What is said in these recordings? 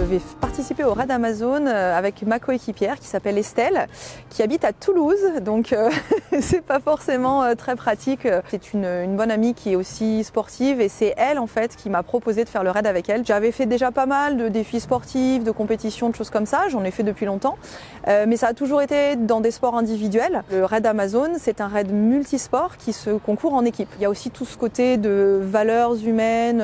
vais participer au raid Amazon avec ma coéquipière qui s'appelle Estelle, qui habite à Toulouse, donc c'est pas forcément très pratique. C'est une bonne amie qui est aussi sportive et c'est elle en fait qui m'a proposé de faire le raid avec elle. J'avais fait déjà pas mal de défis sportifs, de compétitions, de choses comme ça, j'en ai fait depuis longtemps, mais ça a toujours été dans des sports individuels. Le raid Amazon, c'est un raid multisport qui se concourt en équipe. Il y a aussi tout ce côté de valeurs humaines,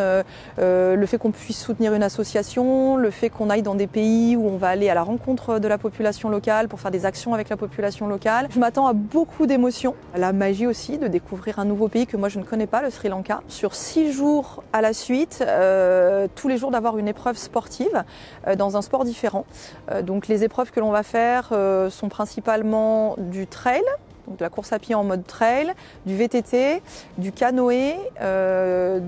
le fait qu'on puisse soutenir une association, le fait qu'on aille dans des pays où on va aller à la rencontre de la population locale pour faire des actions avec la population locale. Je m'attends à beaucoup d'émotions, la magie aussi de découvrir un nouveau pays que moi je ne connais pas, le Sri Lanka. Sur 6 jours à la suite, tous les jours d'avoir une épreuve sportive dans un sport différent. Donc les épreuves que l'on va faire sont principalement du trail, donc de la course à pied en mode trail, du VTT, du canoë,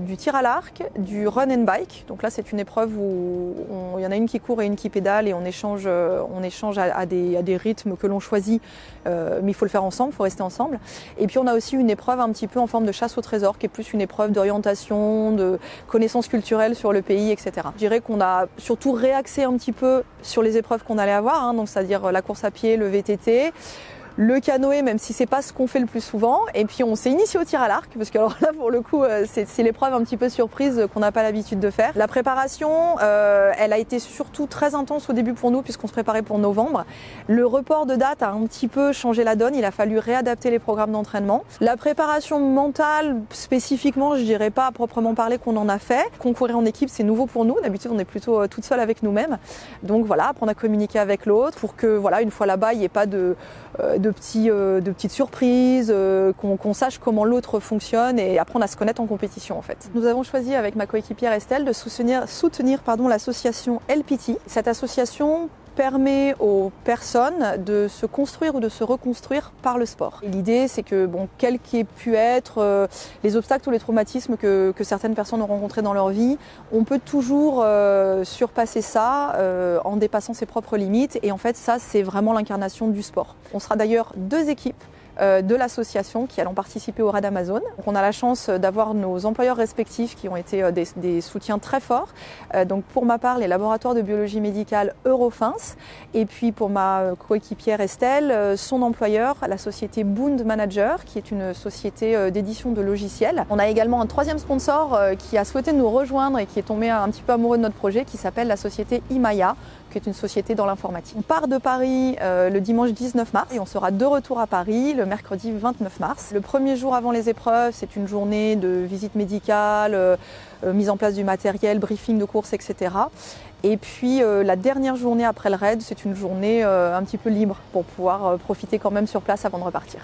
du tir à l'arc, du run and bike. Donc là c'est une épreuve où il y en a une qui court et une qui pédale et on échange à des rythmes que l'on choisit, mais il faut le faire ensemble, il faut rester ensemble. Et puis on a aussi une épreuve un petit peu en forme de chasse au trésor qui est plus une épreuve d'orientation, de connaissances culturelles sur le pays, etc. Je dirais qu'on a surtout réaxé un petit peu sur les épreuves qu'on allait avoir, donc c'est-à-dire la course à pied, le VTT, le canoë, même si c'est pas ce qu'on fait le plus souvent, et puis on s'est initié au tir à l'arc, parce que alors là pour le coup c'est l'épreuve un petit peu surprise qu'on n'a pas l'habitude de faire. La préparation, elle a été surtout très intense au début pour nous, puisqu'on se préparait pour novembre. Le report de date a un petit peu changé la donne, il a fallu réadapter les programmes d'entraînement. La préparation mentale, spécifiquement, je dirais pas à proprement parler qu'on en a fait. Concourir en équipe, c'est nouveau pour nous, d'habitude on est plutôt toute seule avec nous-mêmes. Donc voilà, apprendre à communiquer avec l'autre, pour que voilà, une fois là-bas, il n'y ait pas de petites surprises, qu'on sache comment l'autre fonctionne et apprendre à se connaître en compétition en fait. Nous avons choisi avec ma coéquipière Estelle de soutenir l'association LPT. Cette association permet aux personnes de se construire ou de se reconstruire par le sport. L'idée c'est que quels qu'aient pu être les obstacles ou les traumatismes que certaines personnes ont rencontrés dans leur vie, on peut toujours surpasser ça en dépassant ses propres limites et en fait ça c'est vraiment l'incarnation du sport. On sera d'ailleurs 2 équipes de l'association qui allons participer au raid Amazon. Donc on a la chance d'avoir nos employeurs respectifs qui ont été des soutiens très forts. Donc pour ma part, les laboratoires de biologie médicale Eurofins et puis pour ma coéquipière Estelle, son employeur, la société Bound Manager qui est une société d'édition de logiciels. On a également un 3e sponsor qui a souhaité nous rejoindre et qui est tombé un petit peu amoureux de notre projet qui s'appelle la société Imaya, qui est une société dans l'informatique. On part de Paris le dimanche 19 mars et on sera de retour à Paris le mercredi 29 mars. Le premier jour avant les épreuves, c'est une journée de visite médicale, mise en place du matériel, briefing de course, etc. Et puis la dernière journée après le raid, c'est une journée un petit peu libre pour pouvoir profiter quand même sur place avant de repartir.